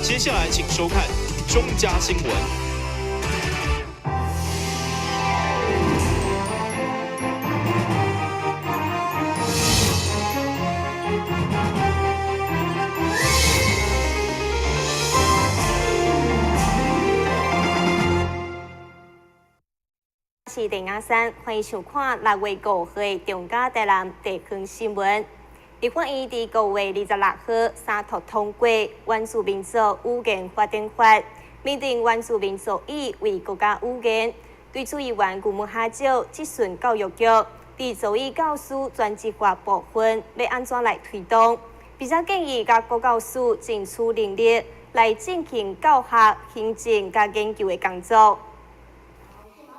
接下来请收看中嘉新闻。是林雅珊，欢迎收看6月5号的中嘉台南地方新闻。立法院伫5月26号三读通过《原住民族语言发展法》，明定原住民族语为国家语言。对此，议员古木哈少质询教育局，伫族语教师专职化部分要安怎来推动，并且建议甲国教师争取能力来进行教学、行政甲研究的工作。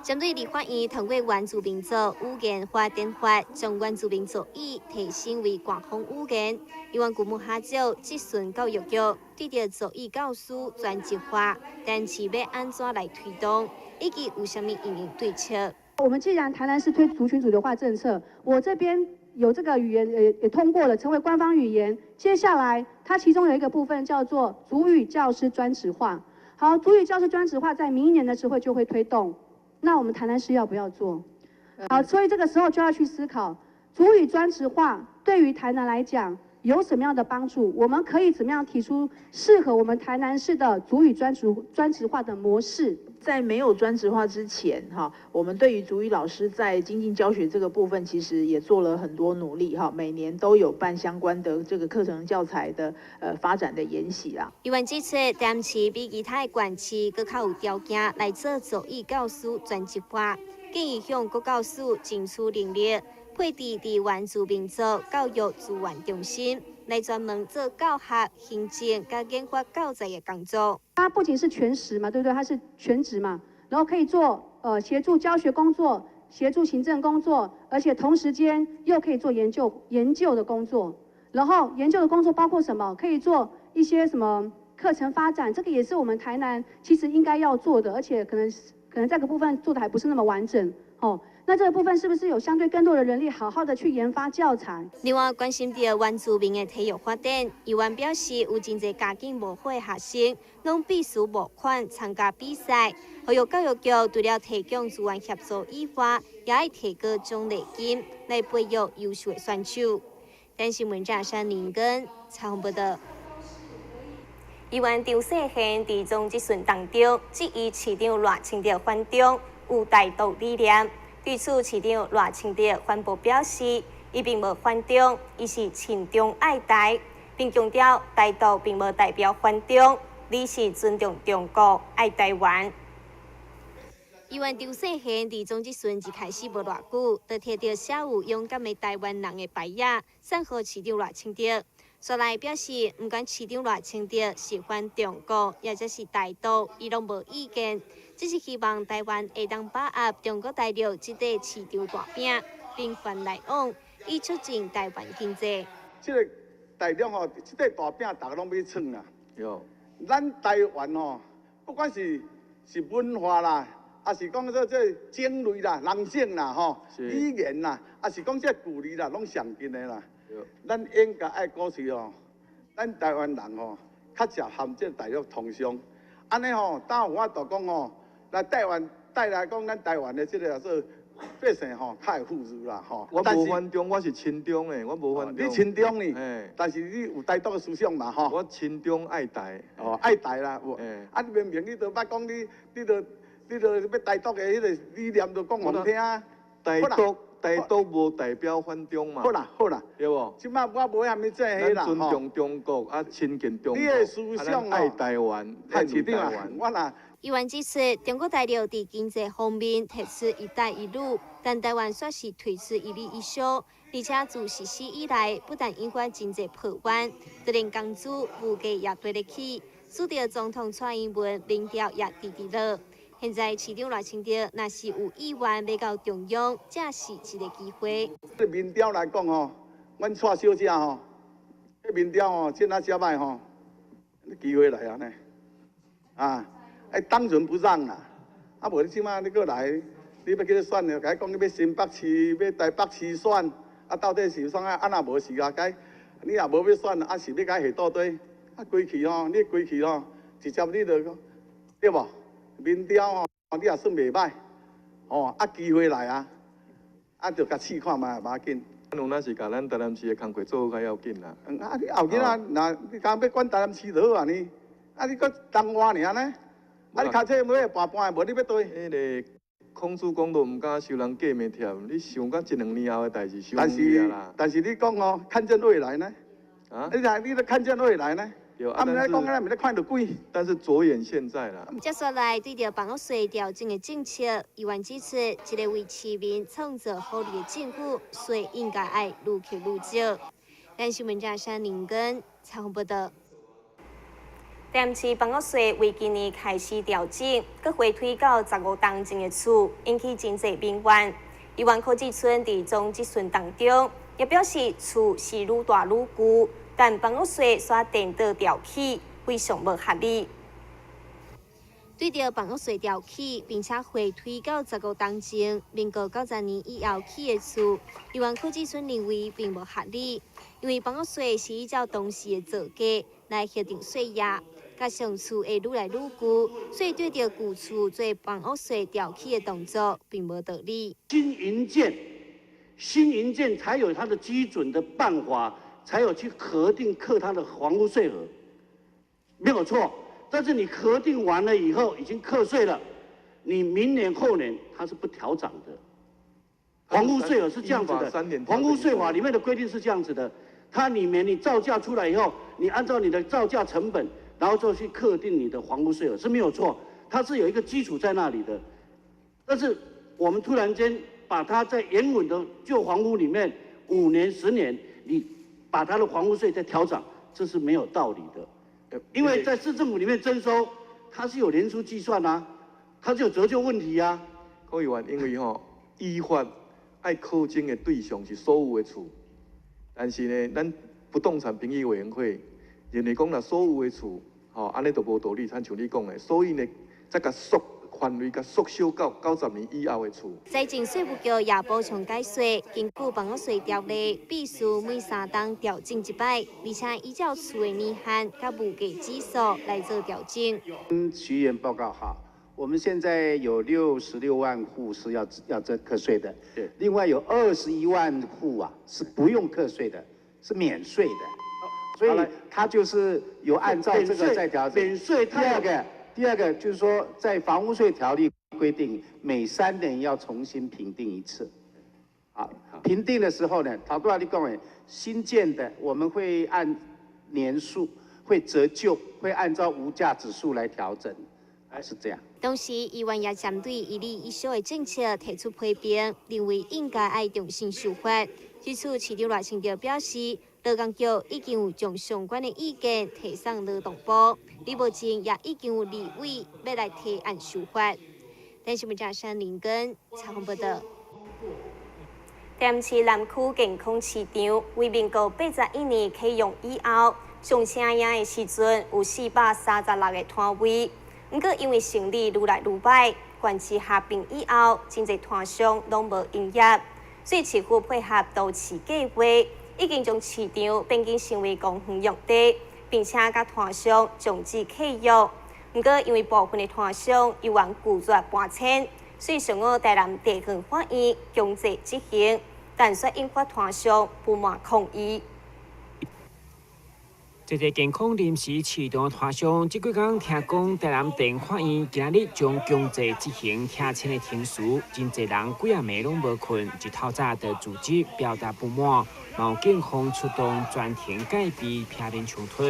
针对立法院通过原住民族语言发展法，将原住民族语提升为官方语言，议员古木哈少质询教育局，对着族语教师专职化，但是要安怎来推动，以及有啥物应用对策？我们既然台南市推族群主流化政策，我这边有这个语言也通过了，成为官方语言。接下来，它其中有一个部分叫做族语教师专职化。好，族语教师专职化在明年的时候就会推动。那我们台南市要不要做？好，所以这个时候就要去思考，族语专职化对于台南来讲有什么样的帮助？我们可以怎么样提出适合我们台南市的族语专职化的模式？在没有专职化之前，我们对于族语老师在精进教学这个部分，其实也做了很多努力，每年都有办相关的这个课程教材的发展的研习啦。议员指出，台南市比其他的县市更较有条件来做族语教师专职化，建议向各教师争取能力，配置伫原住民族教育资源中心，来专门做教学、行政甲研发教材的工作。它不仅是全时嘛，对不对？它是全职嘛，然后可以做协助教学工作、协助行政工作，而且同时间又可以做研究的工作。然后研究的工作包括什么？可以做一些什么课程发展，这个也是我们台南其实应该要做的，而且可能这个部分做的还不是那么完整哦。那这个部分是不是有相对更多的人力，好好的去研发教材？另外，关心到原住民的体育发展，议员表示，有真侪家境无好的学生，拢必须募款参加比赛。教育局除了提供资源协助以外，也要提高奖励金来培育优秀的选手。但新闻站山林根采访报道。议员张世贤伫总质询当中，质疑市长赖清德反中有台独理念。对此，市长赖清德反驳表示，伊并无反中，伊是亲中爱台，并强调台独并无代表反中，伊是尊重中国、爱台湾。议员张世贤伫总质询一开始无偌久，就摕到写有勇敢的台湾人的牌子，送予市长赖清德。说来表示，不管市长赖清德是反中国，也或是台独，伊拢无意见。只是希望台湾会当把握中国大陆这块市场大饼，频繁来往，以促进台湾经济。这个大陆这块大饼大家拢要闯啦。有，咱台湾不管是文化啦，还是讲这种类啦、人性啦、语言啦，还是讲这距离啦，拢上近的啦。咱应该爱鼓吹咱台湾人较少含这大陆同乡。安尼当有法度讲来台湾带来讲，咱台湾的这个说百姓较会富裕啦我无反中，我是亲中的，我无反中。你亲中呢？但是你有台独的思想嘛我亲中爱台。爱台啦。你明明你都捌讲你都要台独的迄个理念，都讲互听。台独无代表反中嘛。好啦，对无？即摆我无啥物这迄啦。尊重中国，亲近中国。你的思想爱台湾，爱台湾。我啦。议员指出，中国大陆在经济方面提出“一带一路”，但台湾却是推出一例一休，而且自实施以来，不但引发经济破万，就连工资、物价也跌得起，使得总统蔡英文民调也低落。现在市长赖清德若是有意愿要到中央，这是一个机会。这民调来讲阮蔡小姐这民调这那小摆机会来呢当仁不让啦，无你即摆你过来，你要去选了，甲伊讲你要新北市、要台北市选，到底是选若无是甲你若无要选，是要甲伊下倒底？规气你规气直接你就讲对无？面雕吼，你也算袂歹，哦，啊机会来啊，啊就甲试看嘛，无要紧。有那是甲咱台南市的工作做好较要紧啦。啊，你后日啊，那你讲要管台南市就好啊呢？啊，你搁东话尔呢？啊，你开车要搬搬，无你要对？迄个孔子讲都毋敢收人价面贴，你想到1、2年后的代志，想但是啦。但是你讲哦，看见未来呢？啊？你都看见未来呢？对啊，毋来讲咱毋咧看到鬼。但是着眼现在啦。接下来对着房屋税调整的政策，议员指出，一个为市民创造合理的政府，税应该爱愈扣愈少。咱新闻站山林根采访报道。台南市房屋税为今年开始调整，佮回推到15当前的厝，引起真侪民怨。议员柯志春伫总质询当中，也表示厝是愈大愈旧，但房屋税煞颠倒调起，非常无合理。对着房屋税调起，并且回推到15当前，民国90年以后起的厝，议员柯志春认为并无合理，因为房屋税是依照当时的造价来核定税额。加上厝会愈来愈旧，所以对着旧厝做房屋税调起的动作，并无道理。新营建才有它的基准的办法，才有去核定课它的房屋税额，没有错。但是你核定完了以后，已经课税了，你明年后年它是不调涨的。房屋税额是这样子的，房屋税法里面的规定是这样子的，它里面你造价出来以后，你按照你的造价成本。然后就去课定你的房屋税额是没有错，它是有一个基础在那里的。但是我们突然间把它在原稳的旧房屋里面5年、10年，你把它的房屋税再调涨，这是没有道理的。因为在市政府里面征收，它是有年数计算啊，它是有折旧问题啊。柯议员，因为依法爱课征的对象是所有的厝，但是呢，咱不动产评议委员会。认为讲啦，所有的厝，安尼都无道理，像你讲的，所以呢，再甲范围甲缩小到90年以后的厝。财政税务局也补充解说，根据房屋税条例，必须每3档调整一摆，而且依照厝的年限甲物价指数来做调整。徐议员报告好，我们现在有66万户是要课税的，对，另外有21万户啊是不用课税的，是免税的。所以它就是有按照这个在调整。免税。第二个就是说，在房屋税条例规定，每3年要重新评定一次。好，评定的时候呢，陶多你讲的新建的，我们会按年数会折旧，会按照物价指数来调整，是这样。同时，议员也针对一例一休的政策提出批评，认为应该爱重新修法。对此，市长赖清德表示。劳工局已经有将相关的意见提送劳动部，李无前也已经有立委要来提案修法。咱新闻站山林根采访报道。台南市南区健康市场为民国81年启用以后，上车营的时阵有436个摊位，不过因为生意愈来愈歹，县市合并以后，真侪摊商拢无营业，所以市府配合都市计划。已经将市场变更成为公园用地，并且甲摊商终止契约。不过，因为部分的摊商依然拒绝搬迁，所以上午台南地方法院强制执行，但却引发摊商不满抗议。这个健康临时市场摊商，这几天听讲台南地方法院今日将强制执行拆迁的停书，真侪人几啊暝拢无困，一透早就组织表达不满。毛警方出动专庭戒备，避免冲突。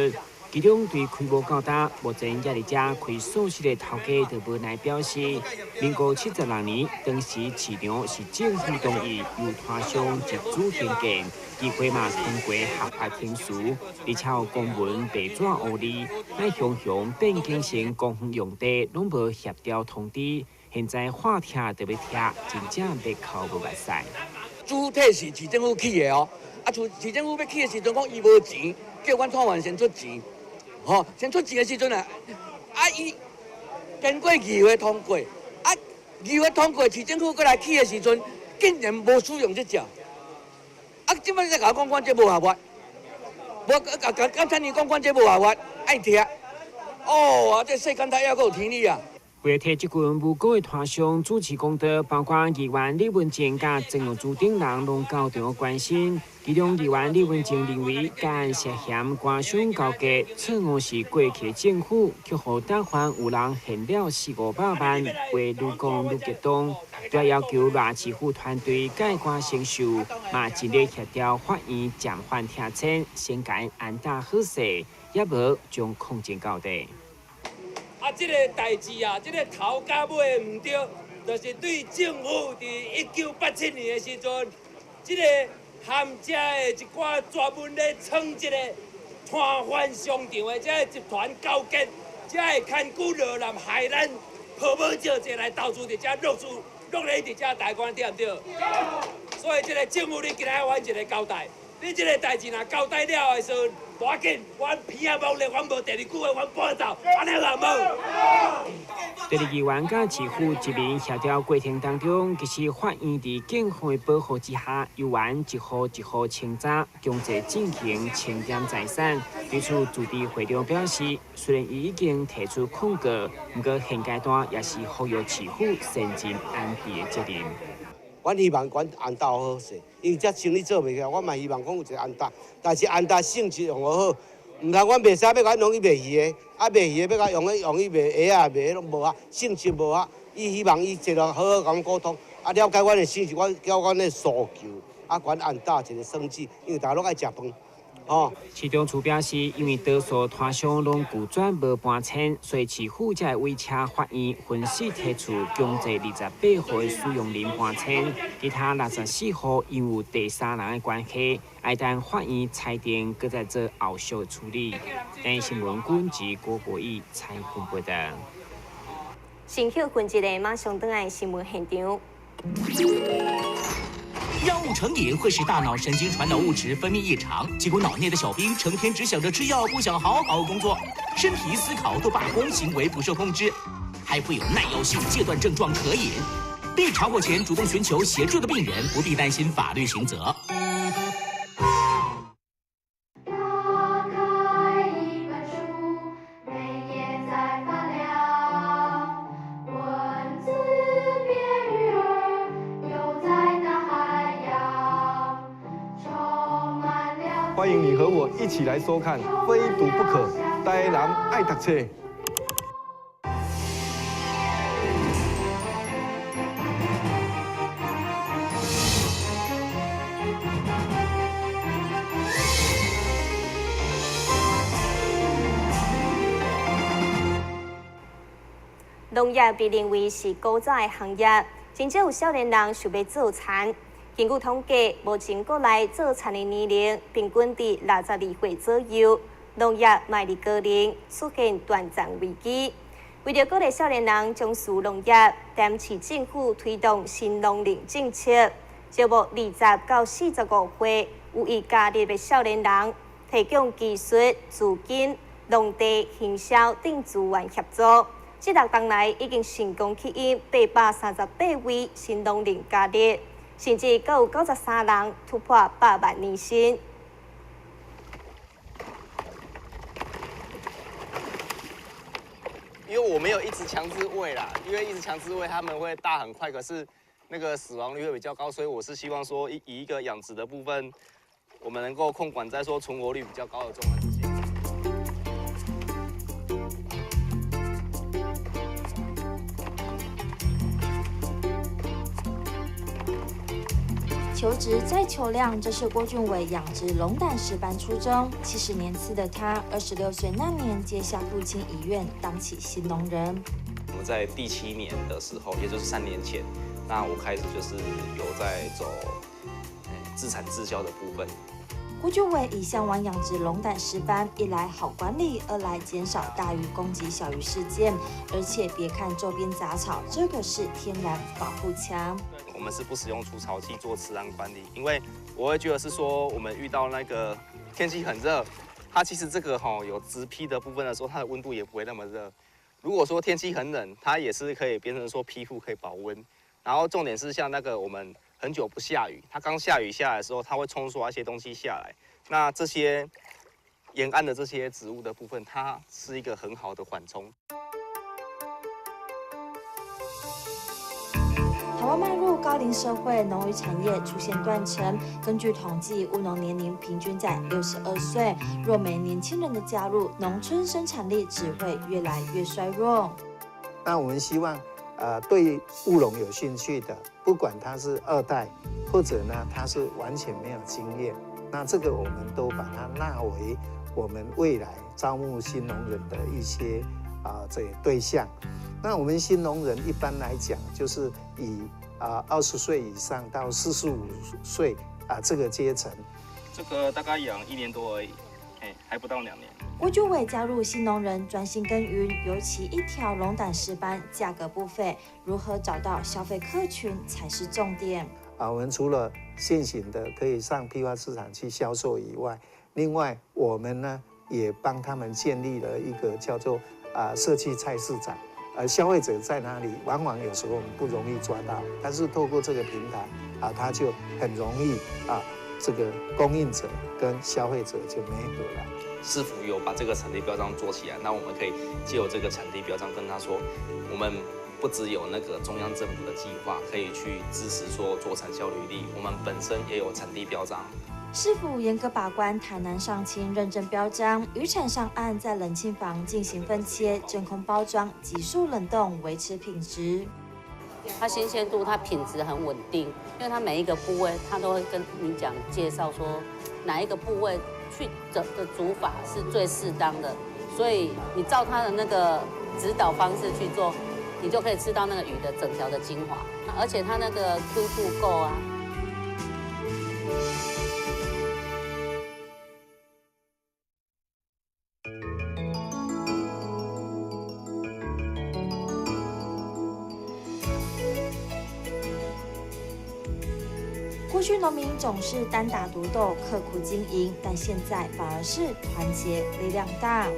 其中对开无够大，目前也伫遮开素食的头家就无奈表示，民国76年当时市场是政府同意由摊商自主兴建，议会嘛通过合法停书，而且有公文白纸黑字，乃雄雄变更成公园用地，拢无协调通知。现在话听就要听，真正要口无目屎。主体是市政府起的哦。市政府要起的时阵，讲伊无钱，叫阮摊员先出钱，先出钱的时阵伊经过议会通过，议会通过，市政府过来起的时阵，竟然无使用这只，即摆再甲我讲这无合法，无甲产业讲这无合法，爱听，哦，这世间太还有天理啊！为了替这群无辜的团乡主持公道，包括议员李文静甲郑永珠等人拢到场关心。其中议员李文静认为，干涉嫌官商勾结，错误是过去的政府却互台湾有人献了400-500万，话愈讲愈激动，要要求赖市府团队改观承受，嘛尽力协调法院暂缓听证，先解安大好势，也无将控制到底。啊，这个代志啊，这个头甲尾唔对，就是对政府伫1987年的时阵，这个含遮的一寡专门咧创这个摊贩商场的这集团勾结，才会牵古落南害咱泡沫少者来投资伫遮落咧伫遮台湾，对唔对？所以这个政府你今仔阮一个交代，你这个代志若交代了的时阵。赶紧，阮鼻啊无力，阮无第二句话，阮搬走，安尼也无。第二议员甲市府一面协调过程当中，其实法院伫警方的保护之下，游玩一户一户清查，强制进行清点财产。对此，驻地会长表示，虽然伊已经提出控告，不过现阶段也是呼吁市府先尽安避的责任。阮希望阮安大有好势，因为这生意做袂起来，我嘛希望讲有一个安大，但是安大性质用好，唔通阮袂使要甲容易卖鱼的，啊卖鱼的要甲容易卖虾啊，卖拢无啊，性质无啊。伊希望伊坐落好好甲阮沟通，啊了解阮的性质，叫阮的诉求，啊阮安大一个生计，因为大家拢爱食饭。市长处表示，因为多数摊商拢拒绝无搬迁，所以市府才会委请法院分析提出强制28户的使用人搬迁，其他64户因有第三人的关系，要等法院裁定，搁再做后续处理。但新闻军及郭国义采访报道。新休分一个马上登来新闻现场。药物成瘾会使大脑神经传导物质分泌异常，几乎脑内的小兵成天只想着吃药，不想好好工作，身体思考都罢工，行为不受控制，还会有耐药性戒断症状可引。必查获前主动寻求协助的病人，不必担心法律刑责。欢迎你和我一起来收看《非读不可》，台南爱读册。农业被认为是古早的行业，真正有少年人想要做田。根据统计，目前国内做田的年龄平均伫62岁左右，农业迈入高龄，出现短暂危机。为了鼓励少年人从事农业，台市政府推动新农林政策，招募20到45岁有意加入的少年人，提供技术、资金、农地、行销等资源协助。这6年来已经成功吸引838位新农林加入。甚至更有93人突破100万年薪。因为我没有一直强制喂啦，因为一直强制喂他们会大很快，可是那个死亡率会比较高，所以我是希望说以一个养殖的部分，我们能够控管在说存活率比较高的状况之下。求职再求量，这是郭俊伟养殖龙胆石斑初衷。70年次的他，26岁那年接下父亲遗愿，当起新农人。我们在第7年的时候，也就是3年前，那我开始就是有在走自产自销的部分。郭俊伟以向往养殖龙胆石斑，一来好管理，二来减少大鱼攻击小鱼事件。而且别看周边杂草，这个是天然保护墙。我们是不使用除草剂做自然管理，因为我会觉得是说，我们遇到那个天气很热，它其实这个有植批的部分的时候，它的温度也不会那么热。如果说天气很冷，它也是可以变成说皮肤可以保温。然后重点是像那个我们很久不下雨，它刚下雨下来的时候，它会冲刷一些东西下来。那这些沿岸的这些植物的部分，它是一个很好的缓冲。台湾迈入高龄社会，农渔产业出现断层。根据统计，务农年龄平均在62岁。若没年轻人的加入，农村生产力只会越来越衰弱。那我们希望，对务农有兴趣的，不管他是2代，或者呢他是完全没有经验，那这个我们都把它纳为我们未来招募新农人的一些这个对象。那我们新农人一般来讲，就是以20岁以上到45岁这个阶层。这个大概养1年多而已，还不到2年。郭俊伟加入新农人专心耕耘，尤其一条龙胆石斑价格不菲，如何找到消费客群才是重点。我们除了现行的可以上批发市场去销售以外，另外我们呢也帮他们建立了一个叫做社区菜市场。消费者在哪里，往往有时候我们不容易抓到，但是透过这个平台它就很容易这个供应者跟消费者就媒合了。市府有把这个产地标章做起来，那我们可以借由这个产地标章跟他说，我们不只有那个中央政府的计划可以去支持说做产销履历，我们本身也有产地标章。市府严格把关台南上清认证标章，渔产上岸在冷气房进行分切、真空包装、急速冷冻，维持品质。它新鲜度、它品质很稳定，因为它每一个部位，它都会跟你讲介绍说哪一个部位去的煮法是最适当的，所以你照它的那个指导方式去做，你就可以吃到那个鱼的整条的精华，而且它那个 Q 度够啊。过去农民总是单打独斗、刻苦经营，但现在反而是团结力量大。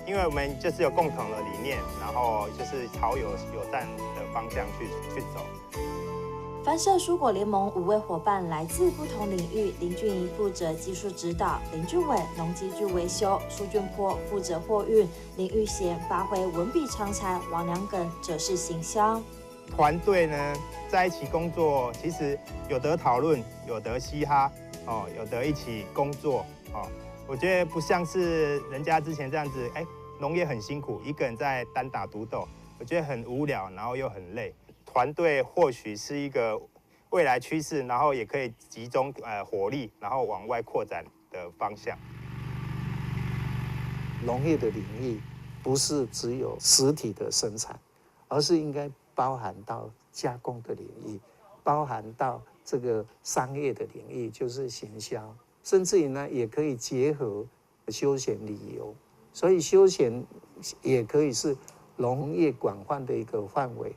因为我们就是有共同的理念，然后就是朝友善的方向去走。番社蔬果联盟5位伙伴来自不同领域，林俊仪负责技术指导，林俊伟农机具维修，苏俊波负责货运，林玉贤发挥文笔长才，王良耿则是行销。团队呢在一起工作，其实有得讨论，有得嘻哈，有得一起工作，我觉得不像是人家之前这样子，农业很辛苦，一个人在单打独斗，我觉得很无聊，然后又很累。团队或许是一个未来趋势，然后也可以集中火力，然后往外扩展的方向。农业的领域不是只有实体的生产，而是应该包含到加工的领域，包含到这个商业的领域，就是行销，甚至于呢也可以结合休闲旅游，所以休闲也可以是农业广泛的一个范围。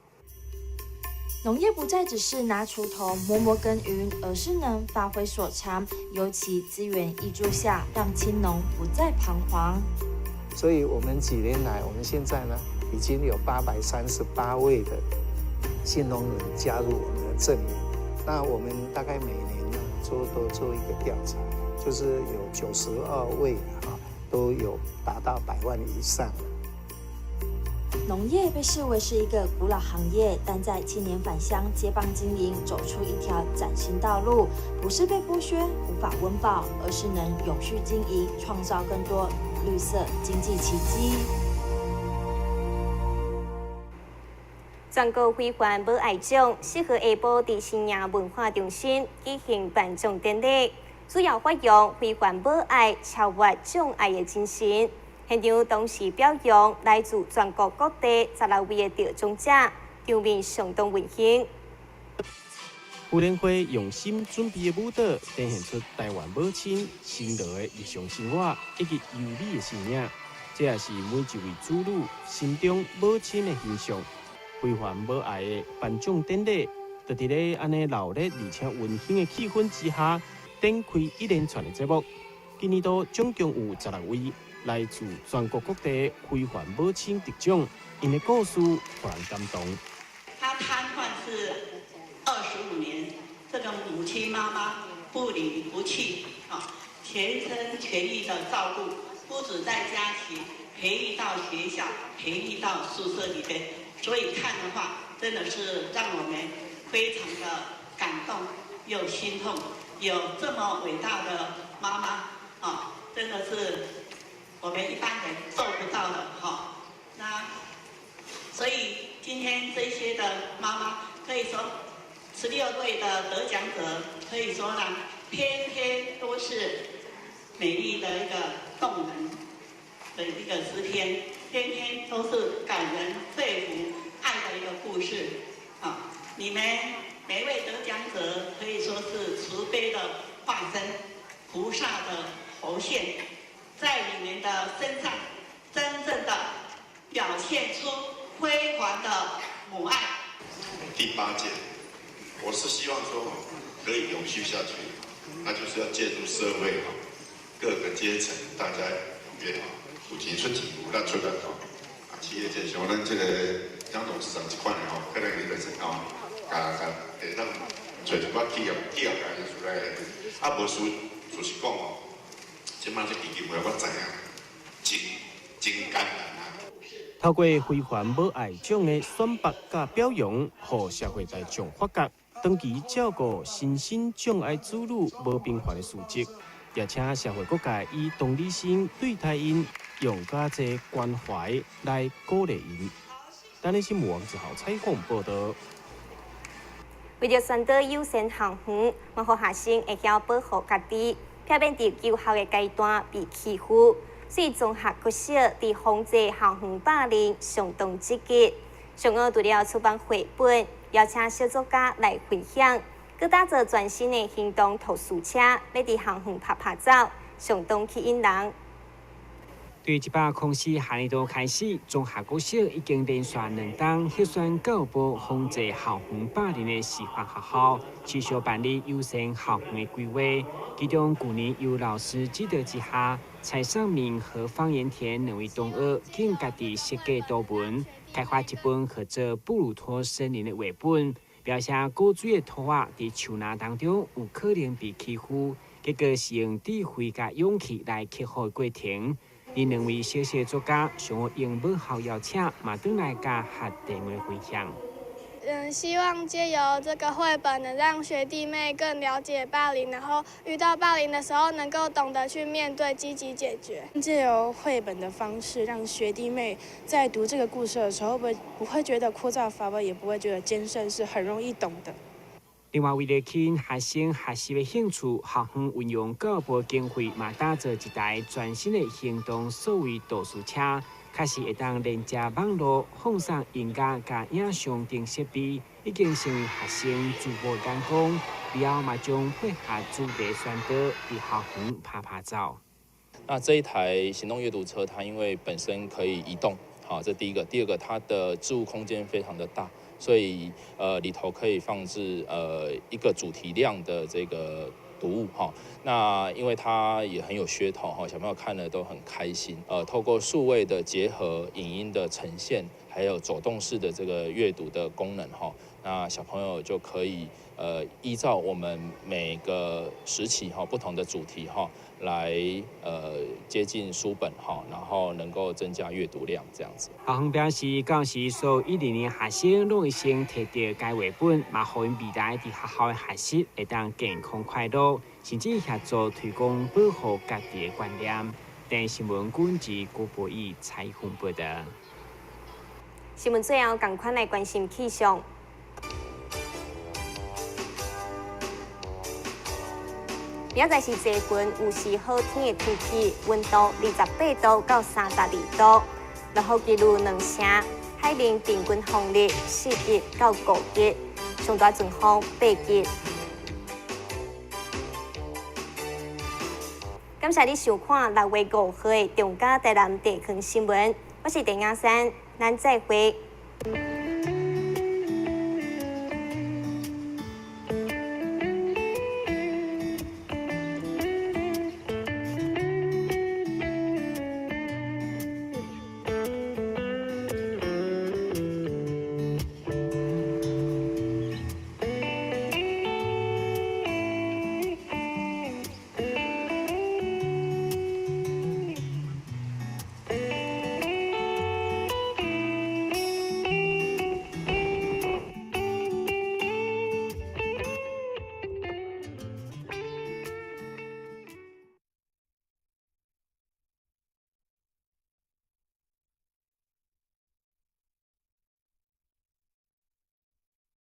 农业不再只是拿锄头摸摸耕耘，而是能发挥所长，尤其资源挹注下，让青农不再彷徨。所以我们几年来，我们现在呢已经有838位的新农人加入我们的阵营。那我们大概每年呢都做一个调查，就是有92位都有达到100万以上。农业被视为是一个古老行业，但在青年返乡接棒经营，走出一条崭新道路，不是被剥削无法温饱，而是能永续经营，创造更多绿色经济奇迹。全国非环保爱奖适合下晡伫新营文化中心举行颁奖典礼，主要发扬非环保爱、超越障碍的精神。现场同时表扬来自全国各地16位的得奖者，场面相当温馨。妇联会用心准备的舞蹈，展现出台湾母亲辛劳的日常生活以及优美的信仰。这也是每一位子女心中母亲的形象。非凡母爱的颁奖典礼，就伫咧安尼热烈而且温馨的气氛之下，展开一连串的节目。今年度总共有16位来自全国各地非凡母亲得奖，因的故事让人感动。他瘫痪是25年，这个母亲亲妈妈不离不弃啊，全心全意的照顾，不止在家庭，培育到学校，培育到宿舍里边。所以看的话，真的是让我们非常的感动又心痛。有这么伟大的妈妈啊，真的是我们一般人做不到的哈。那所以今天这些的妈妈可以说，16位的得奖者可以说呢，天天都是美丽的一个动人的一个诗篇，天天都是感人肺腑爱的一个故事啊！你们每位得奖者可以说是慈悲的化身，菩萨的活现，在你们的身上真正的表现出辉煌的母爱。第8届，我是希望说可以永续下去，那就是要借助社会各个阶层，大家也好，有钱出钱，有力出力啊，企业界像咱这个张董事长这款的吼，可能你就是下当找一寡企业家出来，啊，无事就是讲哦，即摆这基金会我知影，真艰难啊。透过非凡母爱奖的选拔甲表扬，互社会大众发觉，长期照顾身心障碍子女无平凡的事迹，也请社会各界以同理心对待因，用较侪关怀来鼓励因。咱的新闻王志豪采访报道。为了宣导友善校园，让学生会晓保护家己，避免伫求学的阶段被欺负。所以综合国小伫防治校园霸凌相当积极。上午除了出版绘本，邀请小作家来分享，佮打造全新的行动图书车，要伫校园拍拍照，相当吸引人。对104下年度开始，中华国小已经连续2档核选教育部防治校园霸凌的示范学校，持续办理友善校园的规划。其中，去年由老师指导之下，蔡尚明和方言田2位同学竟家己设计图文，开发一本叫做《布鲁托森林》的绘本，描写古水的兔仔伫树林当中有可能被欺负，结果是用智慧甲勇气来克服的过程。因2位小小作家想应母校邀请，嘛转来甲学电话分享。希望借由这个绘本，能让学弟妹更了解霸凌，然后遇到霸凌的时候，能够懂得去面对，积极解决。借由绘本的方式，让学弟妹在读这个故事的时候，不会觉得枯燥乏味，也不会觉得艰深，是很容易懂的。另外，为了吸引学生学习的兴趣，校方运用教育部经费，嘛打造一台全新的行动数位图书车，确实会当连接网络、放上音乐甲影像等设备，已经成为学生自我眼光。以后嘛将配合主题宣导，伫校园拍拍照。那这一台行动阅读车，它因为本身可以移动，好，这第一个；第二个，它的置物空间非常的大。所以里头可以放置一个主题量的这个读物哈。那因为它也很有噱头哈，小朋友看了都很开心。透过数位的结合、影音的呈现，还有走动式的这个阅读的功能哈，那小朋友就可以依照我们每个时期哈不同的主题哈来接近书本哈，然后能够增加阅读量这样子。校方表示，到时所有1、2年学生拢会先摕到该绘本，嘛，互因未来伫学校的学习会当健康快乐，甚至协助推广保护家己的观念。电新闻管制郭博义采访报道。新闻最后，赶快来关心气象。明仔是济云，有时好天的天气，温度28度到32度，落雨记录2成，海面平均风力4级到5级，上大阵风8级。感谢你收看6月5号的中嘉台南地方新闻，我是陈雅珊，咱再会。